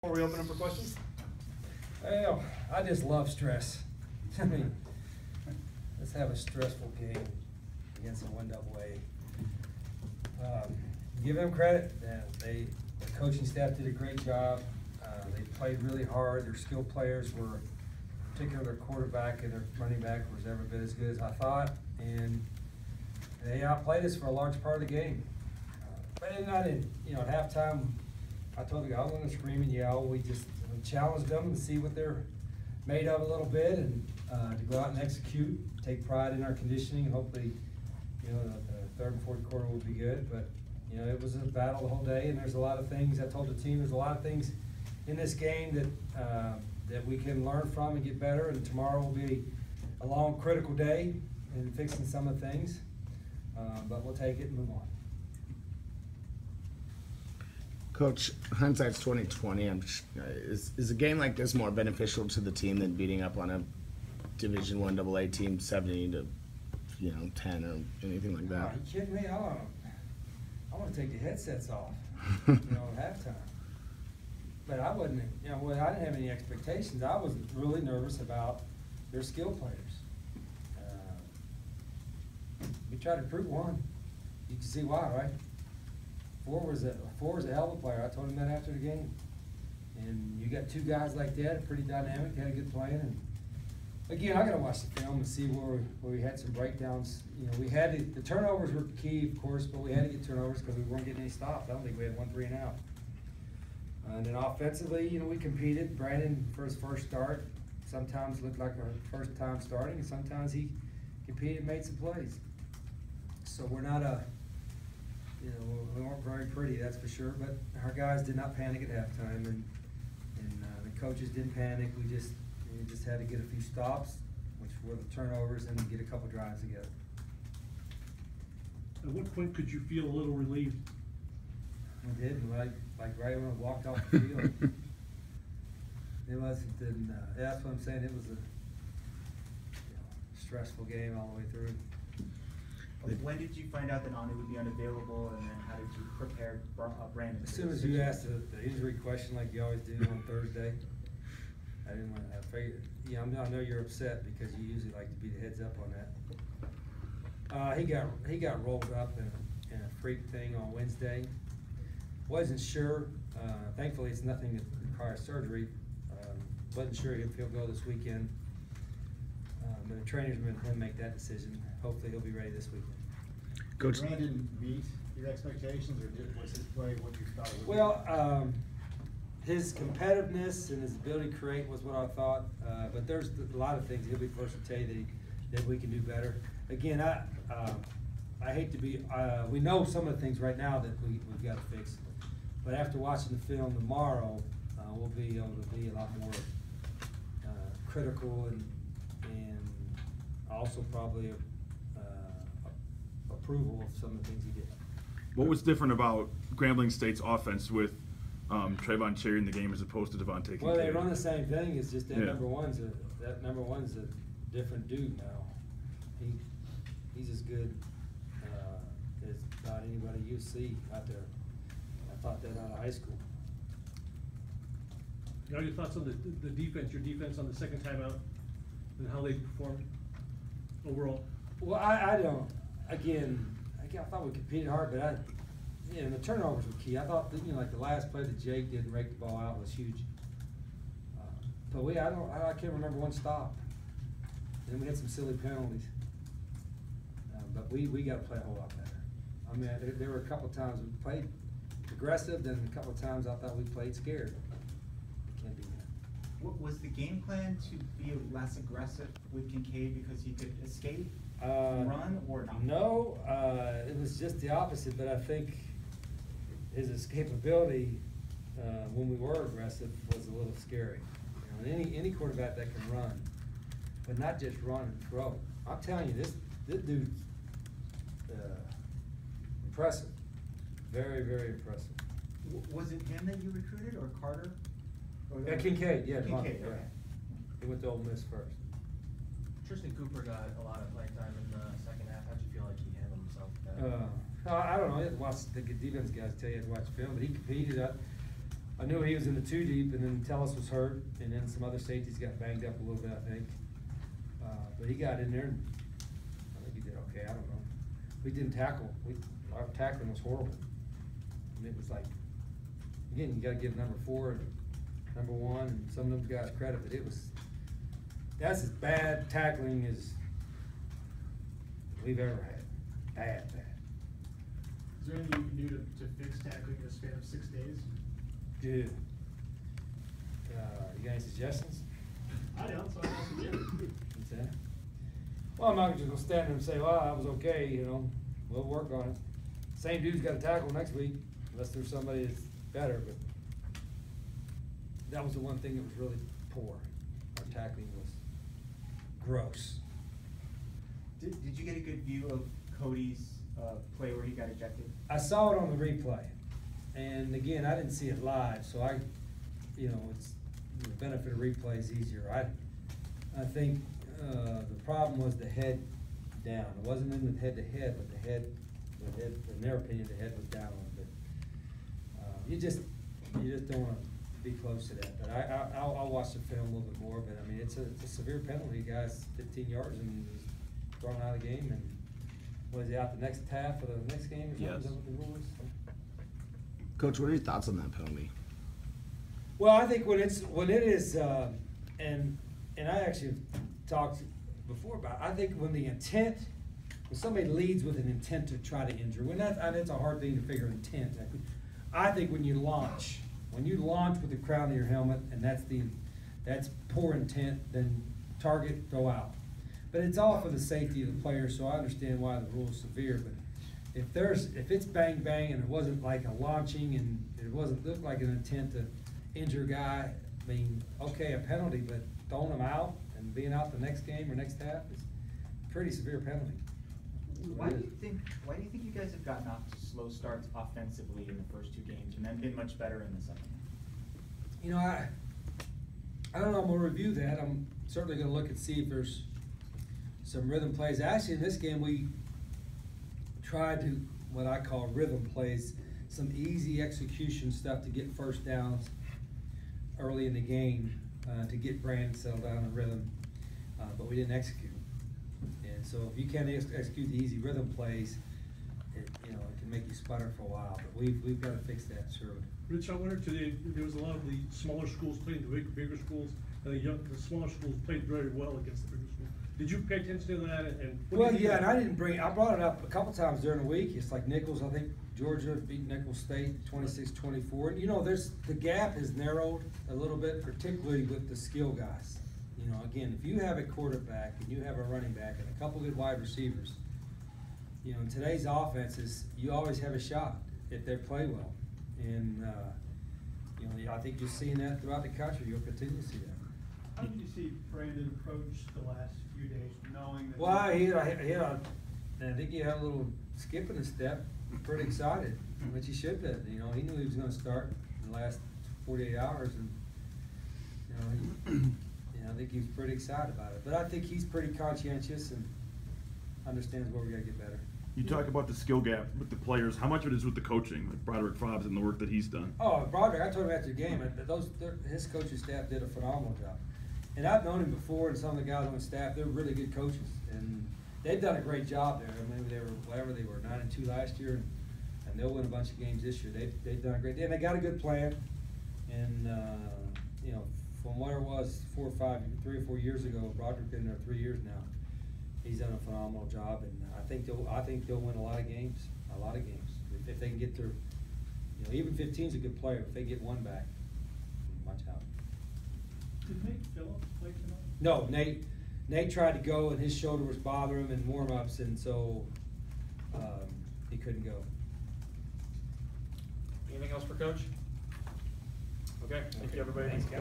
Before we open up for questions? Well, I just love stress. I mean, let's have a stressful game against a 1AA. Give them credit. The coaching staff did a great job. They played really hard. Their skilled players were, particularly their quarterback and their running back, was every bit as good as I thought. And they outplayed us for a large part of the game. But not in, at halftime, I told the guys, I was going to scream and yell. We just challenged them to see what they're made of a little bit, and to go out and execute, take pride in our conditioning, and hopefully, the third and fourth quarter will be good. But it was a battle the whole day, and there's a lot of things. I told the team there's a lot of things in this game that we can learn from and get better. And tomorrow will be a long, critical day in fixing some of the things, but we'll take it and move on. Coach, hindsight's 2020. Is a game like this more beneficial to the team than beating up on a Division I AA team 70 to 10 or anything like that? Are you kidding me? I want to take the headsets off, at halftime. But I wasn't, I didn't have any expectations. I was really nervous about their skill players. We tried to prove one. You can see why, right? Four was a hell of a player. I told him that after the game. And you got two guys like that, pretty dynamic, had a good plan. And again, I got to watch the film and see where we had some breakdowns. We had the turnovers were key, of course, but we had to get turnovers because we weren't getting any stops. I don't think we had 1 3 and out. And then offensively, we competed. Brandon, for his first start, sometimes looked like our first time starting, and sometimes he competed and made some plays. So we're not we weren't very pretty, that's for sure, but our guys did not panic at halftime, and the coaches didn't panic. We just had to get a few stops, which were the turnovers, and get a couple drives together. At what point could you feel a little relieved? We did, like right when I walked off the field. It wasn't, that's what I'm saying, it was a stressful game all the way through. When did you find out that Anu would be unavailable, and then how did you prepare Brandon? As soon as you asked the injury question, like you always do on Thursday, I didn't want to figure. I know you're upset because you usually like to be the heads up on that. He got rolled up in a freak thing on Wednesday. Wasn't sure. Thankfully, it's nothing that requires surgery. Wasn't sure he'll go this weekend. But the trainer's going to make that decision. Hopefully, he'll be ready this weekend. Coach, Brandon meet your expectations, or was his play what you thought it would be? Well, his competitiveness and his ability to create was what I thought. But there's a lot of things he'll be first to tell you that we can do better. Again, I hate to be. We know some of the things right now that we've got to fix. But after watching the film tomorrow, we'll be able to be a lot more critical and also probably approval of some of the things he did. What was different about Grambling State's offense with Trayvon Cherry in the game as opposed to Devontae Kincaid? Well, they run the same thing. It's just that number one's a different dude now. He's as good as about anybody you see out there. I thought that out of high school. Your thoughts on the defense, your defense on the second time out, and how they performed overall? Well, I don't. Again, I thought we competed hard, but the turnovers were key. I thought that, like the last play that Jake did and rake the ball out was huge. But I can't remember one stop. And then we had some silly penalties. But we got to play a whole lot better. I mean, there were a couple of times we played aggressive, then a couple of times I thought we played scared. Can't do that. What was the game plan to be less aggressive with Kincaid because he could escape? Run or not? No, it was just the opposite, but I think his escapability when we were aggressive was a little scary. Any quarterback that can run, but not just run and throw. I'm telling you, this dude's impressive. Very, very impressive. Was it him that you recruited, or Carter? Yeah, Kincaid, yeah. Kincaid, okay. He went to Ole Miss first. Tristan Cooper got a lot of playing time in the second half. How'd you feel like he handled himself? I don't know. You have to watch the defense guys tell you to watch film, but he competed. I knew he was in the 2 deep, and then Tellis was hurt, and then some other safeties got banged up a little bit, I think. But he got in there, and I think he did okay, I don't know. We didn't tackle, our tackling was horrible. And it was like, again, you gotta give number 4 and number 1, and some of them guys credit, but that's as bad tackling as we've ever had. Bad. Is there anything you can do to fix tackling in a span of 6 days? Dude. You got any suggestions? I don't, so I'm asking you. What's that? Well, I'm not just gonna stand there and say, well, that was okay, you know, we'll work on it. Same dude's got a tackle next week, unless there's somebody that's better, but that was the one thing that was really poor. Our tackling was gross. Did you get a good view of Cody's play where he got ejected? I saw it on the replay, and again, I didn't see it live, so it's the benefit of replay is easier. I think the problem was the head down. It wasn't in the head-to-head, but the head, in their opinion, the head was down a little bit. You just don't want to be close to that. But I'll watch the film a little bit more. But I mean, it's a severe penalty. Guys, 15 yards and he's thrown out of the game. And was he out the next half of the next game or something? Yes. Is that what the rule is? Coach, what are your thoughts on that penalty? Well, I think when it is, and I actually talked before about it, I think when the intent, when somebody leads with an intent to try to injure, it's a hard thing to figure intent. I think when you launch with the crown of your helmet, and that's poor intent, then target, throw out. But it's all for the safety of the player, so I understand why the rule is severe. But if it's bang bang and it wasn't like a launching and it looked like an intent to injure a guy, I mean, okay, a penalty, but throwing him out and being out the next game or next half is a pretty severe penalty. Why do you think you guys have gotten off to slow starts offensively in the first 2 games and then been much better in the second half? You know, I don't know, I'm gonna review that. I'm certainly gonna look and see if there's some rhythm plays. Actually, in this game, we tried to, what I call rhythm plays, some easy execution stuff to get first downs early in the game, to get Brandon settled down in rhythm, but we didn't execute. And so if you can't execute the easy rhythm plays, it can make you sputter for a while, but we've got to fix that, surely. Rich, I wondered today, there was a lot of the smaller schools playing the bigger schools, and the smaller schools played very well against the bigger schools. Did you pay attention to that? And Well, yeah, and I brought it up a couple times during the week. It's like Nichols, I think Georgia beat Nichols State 26-24. You know, the gap has narrowed a little bit, particularly with the skill guys. You know, again, if you have a quarterback and you have a running back and a couple good wide receivers, you know, in today's offenses, you always have a shot if they play well. And, I think you're seeing that throughout the country. You'll continue to see that. How did you see Brandon approach the last few days, knowing that? Well, I think he had a little skip in his step. Pretty excited, which he should be. You know, he knew he was going to start in the last 48 hours, and I think he was pretty excited about it. But I think he's pretty conscientious and understands where we got to get better. You talk about the skill gap with the players. How much of it is with the coaching, like Broderick Fobbs and the work that he's done? Oh, Broderick, I told him after the game, his coaching staff did a phenomenal job. And I've known him before, and some of the guys on the staff, they're really good coaches. And they've done a great job there. I mean, they were, whatever they were, 9-2 last year, and they'll win a bunch of games this year. They've done a great, and they got a good plan. And, from what it was 3 or 4 years ago, Broderick been there 3 years now. He's done a phenomenal job, and I think they'll win a lot of games. If they can get their, even 15's a good player. If they get one back, watch out. Did Nate Phillips play tonight? No, Nate tried to go, and his shoulder was bothering him in warm-ups, and so he couldn't go. Anything else for Coach? Okay, thank you, everybody. Thanks, guys.